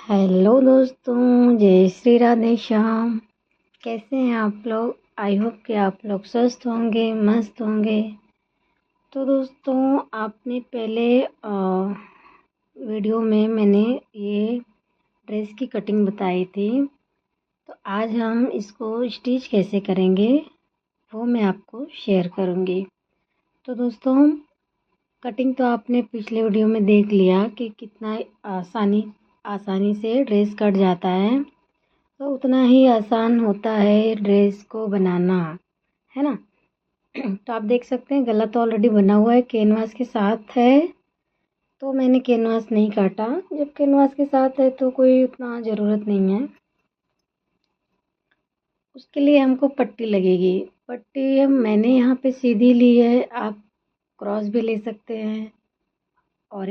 Hello दोस्तों, जय श्री राधे श्याम। कैसे हैं आप लोग? आई होप कि आप लोग स्वस्थ होंगे, मस्त होंगे। तो दोस्तों, आपने पहले वीडियो में मैंने ये ड्रेस की कटिंग बताई थी। तो आज हम इसको स्टिच कैसे करेंगे वो मैं आपको शेयर करूँगी। तो दोस्तों, कटिंग तो आपने पिछले वीडियो में देख लिया कि कितना आसानी से ड्रेस कट जाता है। तो उतना ही आसान होता है ड्रेस को बनाना, है ना। तो आप देख सकते हैं गला तो ऑलरेडी बना हुआ है, कैनवास के साथ है। तो मैंने कैनवास नहीं काटा। जब कैनवास के साथ है तो कोई उतना ज़रूरत नहीं है। उसके लिए हमको पट्टी लगेगी। पट्टी मैंने यहाँ पे सीधी ली है, आप क्रॉस भी ले सकते हैं, और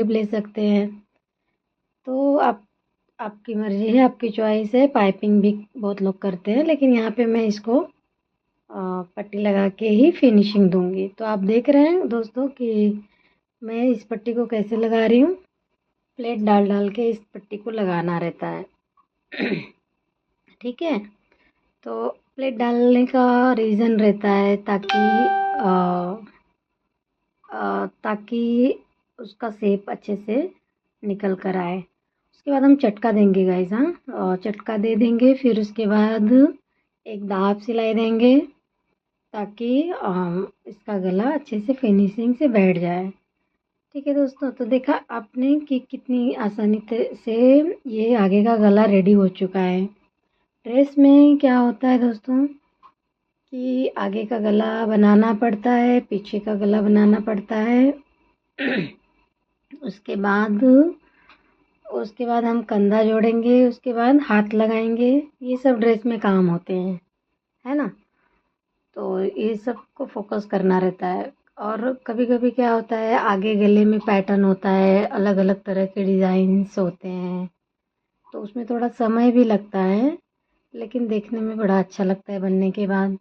ले सकते हैं। तो आपकी मर्ज़ी है, आपकी चॉइस है। पाइपिंग भी बहुत लोग करते हैं, लेकिन यहाँ पे मैं इसको पट्टी लगा के ही फिनिशिंग दूंगी। तो आप देख रहे हैं दोस्तों कि मैं इस पट्टी को कैसे लगा रही हूँ। प्लेट डाल डाल के इस पट्टी को लगाना रहता है। ठीक है। तो प्लेट डालने का रीज़न रहता है ताकि उसका शेप अच्छे से निकल कर आए। उसके बाद हम चटका देंगे गाइस। हाँ, और चटका दे देंगे। फिर उसके बाद एक दाब सिलाई देंगे ताकि इसका गला अच्छे से फिनिशिंग से बैठ जाए। ठीक है दोस्तों, तो देखा आपने कि कितनी आसानी से ये आगे का गला रेडी हो चुका है। ड्रेस में क्या होता है दोस्तों कि आगे का गला बनाना पड़ता है, पीछे का गला बनाना पड़ता है। उसके बाद उसके बाद हम कंधा जोड़ेंगे, उसके बाद हाथ लगाएंगे। ये सब ड्रेस में काम होते हैं, है ना। तो ये सब को फोकस करना रहता है। और कभी कभी क्या होता है, आगे गले में पैटर्न होता है, अलग अलग तरह के डिज़ाइंस होते हैं। तो उसमें थोड़ा समय भी लगता है, लेकिन देखने में बड़ा अच्छा लगता है बनने के बाद।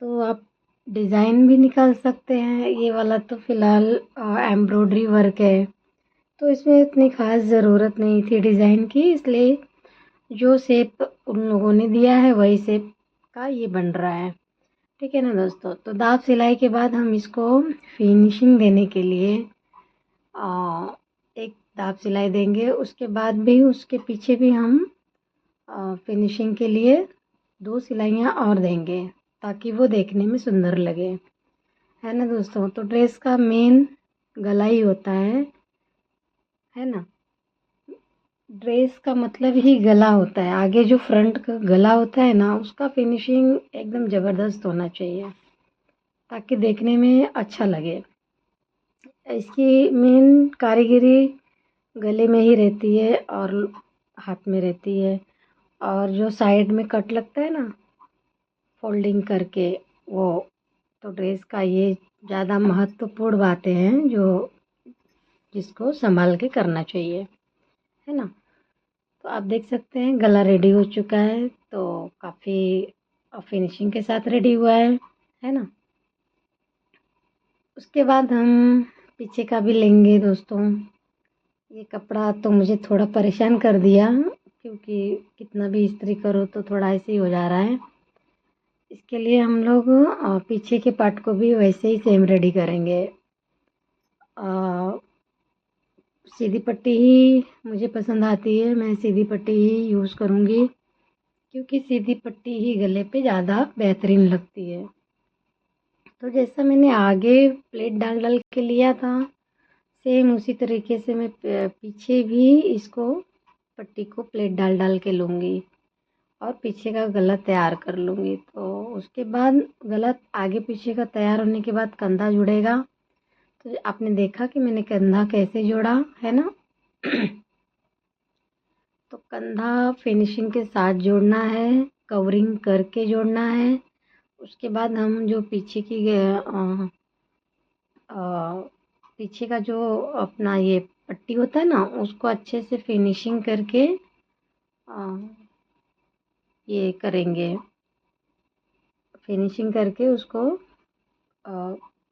तो आप डिज़ाइन भी निकाल सकते हैं। ये वाला तो फ़िलहाल एम्ब्रॉयडरी वर्क है, तो इसमें इतनी ख़ास ज़रूरत नहीं थी डिज़ाइन की, इसलिए जो शेप उन लोगों ने दिया है वही शेप का ये बन रहा है। ठीक है ना दोस्तों। तो दाब सिलाई के बाद हम इसको फिनिशिंग देने के लिए एक दाब सिलाई देंगे। उसके बाद भी उसके पीछे भी हम फिनिशिंग के लिए 2 सिलाइयाँ और देंगे ताकि वो देखने में सुंदर लगे, है ना दोस्तों। तो ड्रेस का मेन गला ही होता है ना। ड्रेस का मतलब ही गला होता है। आगे जो फ्रंट का गला होता है ना, उसका फिनिशिंग एकदम ज़बरदस्त होना चाहिए ताकि देखने में अच्छा लगे। इसकी मेन कारीगरी गले में ही रहती है और हाथ में रहती है। और जो साइड में कट लगता है ना फोल्डिंग करके, वो तो ड्रेस का ये ज़्यादा महत्वपूर्ण बातें हैं जो जिसको संभाल के करना चाहिए, है ना। तो आप देख सकते हैं गला रेडी हो चुका है, तो काफ़ी फिनिशिंग के साथ रेडी हुआ है ना। उसके बाद हम पीछे का भी लेंगे दोस्तों। ये कपड़ा तो मुझे थोड़ा परेशान कर दिया, क्योंकि कितना भी इस्त्री करो तो थोड़ा ऐसे ही हो जा रहा है। इसके लिए हम लोग पीछे के पार्ट को भी वैसे ही सेम रेडी करेंगे। सीधी पट्टी ही मुझे पसंद आती है, मैं सीधी पट्टी ही यूज़ करूँगी, क्योंकि सीधी पट्टी ही गले पे ज़्यादा बेहतरीन लगती है। तो जैसा मैंने आगे प्लेट डाल डाल के लिया था, सेम उसी तरीके से मैं पीछे भी इसको पट्टी को प्लेट डाल डाल के लूँगी और पीछे का गला तैयार कर लूँगी। तो उसके बाद गला आगे पीछे का तैयार होने के बाद कंधा जुड़ेगा। तो आपने देखा कि मैंने कंधा कैसे जोड़ा, है ना। तो कंधा फिनिशिंग के साथ जोड़ना है, कवरिंग करके जोड़ना है। उसके बाद हम जो पीछे का जो अपना ये पट्टी होता है ना, उसको अच्छे से फिनिशिंग करके ये करेंगे। फिनिशिंग करके उसको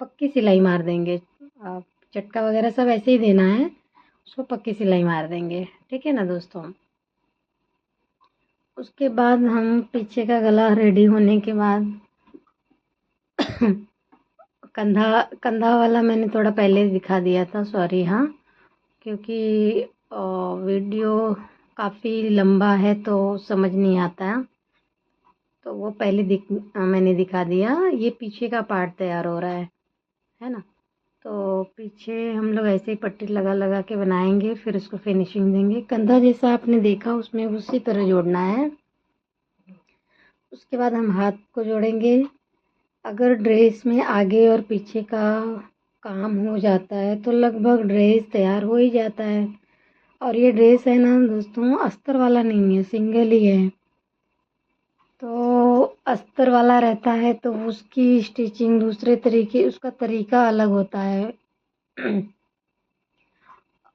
पक्की सिलाई मार देंगे। चटका वगैरह सब ऐसे ही देना है। उसको पक्की सिलाई मार देंगे। ठीक है ना दोस्तों। उसके बाद हम पीछे का गला रेडी होने के बाद कंधा कंधा वाला मैंने थोड़ा पहले दिखा दिया था, सॉरी। हाँ, क्योंकि वीडियो काफ़ी लंबा है तो समझ नहीं आता है, तो वो पहले मैंने दिखा दिया। ये पीछे का पार्ट तैयार हो रहा है ना। तो पीछे हम लोग ऐसे ही पट्टी लगा लगा के बनाएंगे, फिर उसको फिनिशिंग देंगे। कंधा जैसा आपने देखा उसमें उसी तरह जोड़ना है। उसके बाद हम हाथ को जोड़ेंगे। अगर ड्रेस में आगे और पीछे का काम हो जाता है तो लगभग ड्रेस तैयार हो ही जाता है। और ये ड्रेस है ना दोस्तों, अस्तर वाला नहीं है, सिंगल ही है। तो अस्तर वाला रहता है तो उसकी स्टिचिंग दूसरे तरीके, उसका तरीका अलग होता है।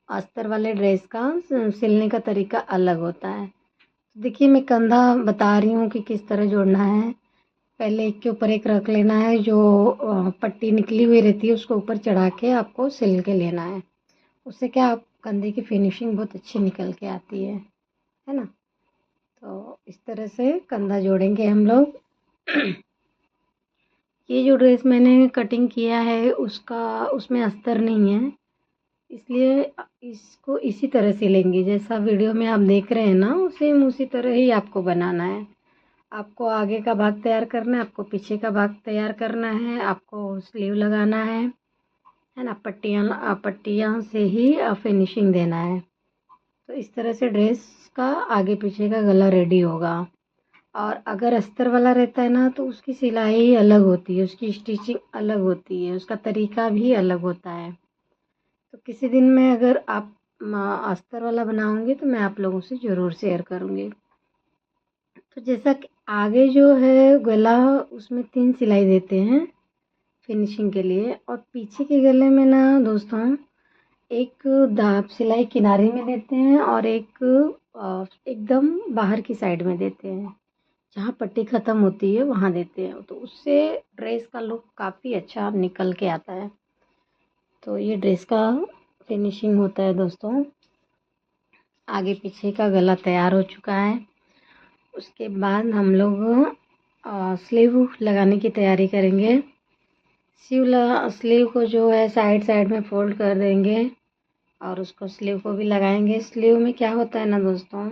अस्तर वाले ड्रेस का सिलने का तरीका अलग होता है। देखिए मैं कंधा बता रही हूँ कि किस तरह जोड़ना है। पहले एक के ऊपर एक रख लेना है, जो पट्टी निकली हुई रहती है उसको ऊपर चढ़ा के आपको सिल के लेना है। उससे क्या, आप कंधे की फिनिशिंग बहुत अच्छी निकल के आती है ना। तो इस तरह से कंधा जोड़ेंगे हम लोग। ये जो ड्रेस मैंने कटिंग किया है उसका, उसमें अस्तर नहीं है, इसलिए इसको इसी तरह सिलेंगे जैसा वीडियो में आप देख रहे हैं ना, सेम उसी तरह ही आपको बनाना है। आपको आगे का भाग तैयार करना है, आपको पीछे का भाग तैयार करना है, आपको स्लीव लगाना है ना। पट्टियाँ पट्टियाँ से ही फिनिशिंग देना है। तो इस तरह से ड्रेस का आगे पीछे का गला रेडी होगा। और अगर अस्तर वाला रहता है ना तो उसकी सिलाई अलग होती है, उसकी स्टिचिंग अलग होती है, उसका तरीका भी अलग होता है। तो किसी दिन मैं अगर आप अस्तर वाला बनाऊंगी तो मैं आप लोगों से ज़रूर शेयर करूंगी। तो जैसा कि आगे जो है गला, उसमें 3 सिलाई देते हैं फिनिशिंग के लिए। और पीछे के गले में ना दोस्तों, एक दाब सिलाई किनारे में देते हैं और एक एकदम बाहर की साइड में देते हैं, जहाँ पट्टी ख़त्म होती है वहाँ देते हैं। तो उससे ड्रेस का लुक काफ़ी अच्छा निकल के आता है। तो ये ड्रेस का फिनिशिंग होता है दोस्तों। आगे पीछे का गला तैयार हो चुका है। उसके बाद हम लोग स्लीव लगाने की तैयारी करेंगे। स्लीव को जो है साइड साइड में फोल्ड कर देंगे और उसको स्लीव को भी लगाएंगे। स्लीव में क्या होता है ना दोस्तों,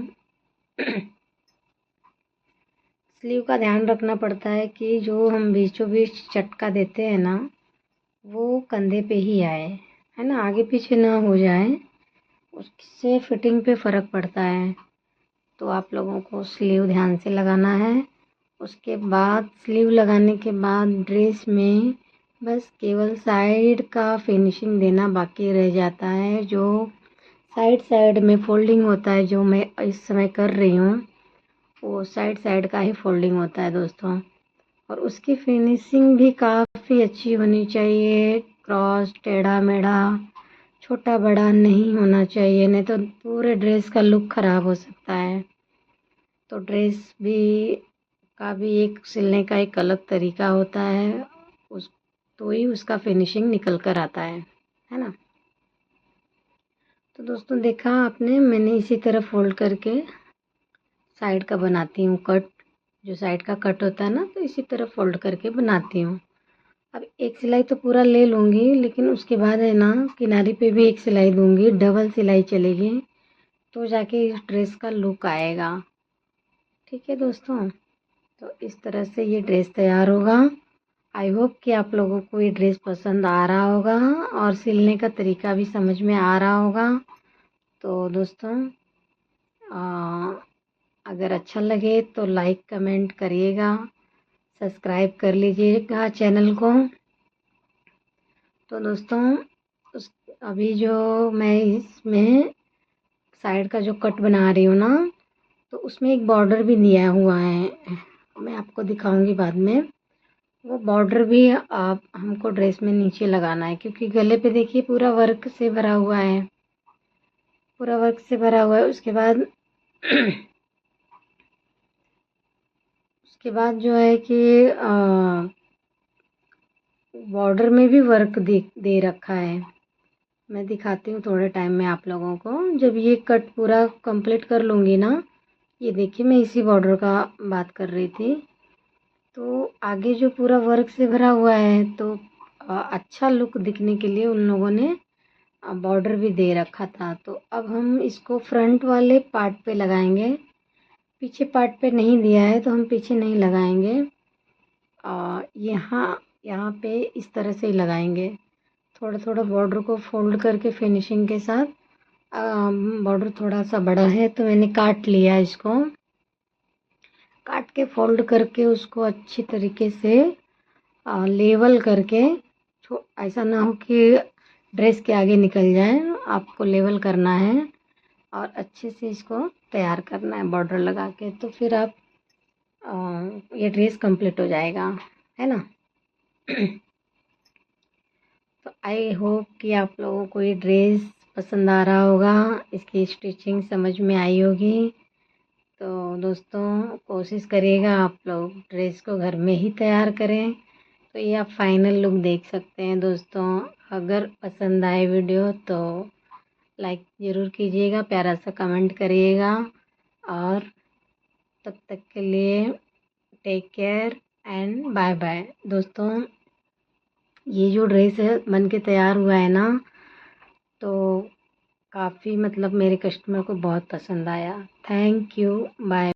स्लीव का ध्यान रखना पड़ता है कि जो हम बीचों बीच चटका देते हैं ना, वो कंधे पे ही आए, है ना, आगे पीछे ना हो जाए। उससे फिटिंग पे फ़र्क पड़ता है। तो आप लोगों को स्लीव ध्यान से लगाना है। उसके बाद स्लीव लगाने के बाद ड्रेस में बस केवल साइड का फिनिशिंग देना बाकी रह जाता है। जो साइड साइड में फोल्डिंग होता है, जो मैं इस समय कर रही हूँ, वो साइड साइड का ही फोल्डिंग होता है दोस्तों। और उसकी फिनिशिंग भी काफ़ी अच्छी होनी चाहिए। क्रॉस टेढ़ा मेढ़ा छोटा बड़ा नहीं होना चाहिए, नहीं तो पूरे ड्रेस का लुक ख़राब हो सकता है। तो ड्रेस का भी एक सिलने का एक अलग तरीका होता है, उस तो ही उसका फिनिशिंग निकल कर आता है ना। तो दोस्तों देखा आपने, मैंने इसी तरह फोल्ड करके साइड का बनाती हूँ कट। जो साइड का कट होता है ना, तो इसी तरह फोल्ड करके बनाती हूँ। अब एक सिलाई तो पूरा ले लूँगी, लेकिन उसके बाद है ना किनारे पे भी एक सिलाई दूँगी, डबल सिलाई चलेगी, तो जाके इस ड्रेस का लुक आएगा। ठीक है दोस्तों। तो इस तरह से ये ड्रेस तैयार होगा। आई होप कि आप लोगों को ये ड्रेस पसंद आ रहा होगा और सिलने का तरीका भी समझ में आ रहा होगा। तो दोस्तों अगर अच्छा लगे तो लाइक कमेंट करिएगा, सब्सक्राइब कर लीजिएगा चैनल को। तो दोस्तों उस अभी जो मैं इसमें साइड का जो कट बना रही हूँ ना, तो उसमें एक बॉर्डर भी दिया हुआ है, मैं आपको दिखाऊंगी बाद में। वो बॉर्डर भी आप हमको ड्रेस में नीचे लगाना है, क्योंकि गले पे देखिए पूरा वर्क से भरा हुआ है, पूरा वर्क से भरा हुआ है। उसके बाद उसके बाद जो है कि बॉर्डर में भी वर्क दे रखा है। मैं दिखाती हूँ थोड़े टाइम में आप लोगों को। जब ये कट पूरा कंप्लीट कर लूँगी ना, ये देखिए मैं इसी बॉर्डर का बात कर रही थी। तो आगे जो पूरा वर्क से भरा हुआ है, तो अच्छा लुक दिखने के लिए उन लोगों ने बॉर्डर भी दे रखा था। तो अब हम इसको फ्रंट वाले पार्ट पे लगाएंगे, पीछे पार्ट पे नहीं दिया है तो हम पीछे नहीं लगाएंगे। यहाँ यहाँ पे इस तरह से ही लगाएंगे। थोड़ा थोड़ा बॉर्डर को फोल्ड करके फिनिशिंग के साथ, बॉर्डर थोड़ा सा बड़ा है तो मैंने काट लिया इसको। काट के फोल्ड करके उसको अच्छी तरीके से लेवल करके, ऐसा ना हो कि ड्रेस के आगे निकल जाए, आपको लेवल करना है और अच्छे से इसको तैयार करना है बॉर्डर लगा के। तो फिर आप ये ड्रेस कंप्लीट हो जाएगा, है ना। तो आई होप कि आप लोगों को ये ड्रेस पसंद आ रहा होगा, इसकी स्टिचिंग समझ में आई होगी। तो दोस्तों कोशिश करिएगा आप लोग ड्रेस को घर में ही तैयार करें। तो ये आप फाइनल लुक देख सकते हैं दोस्तों। अगर पसंद आए वीडियो तो लाइक ज़रूर कीजिएगा, प्यारा सा कमेंट करिएगा, और तब तक के लिए take care and bye bye. दोस्तों ये जो ड्रेस है बन के तैयार हुआ है ना, तो काफ़ी मतलब मेरे कस्टमर को बहुत पसंद आया। Thank you, bye.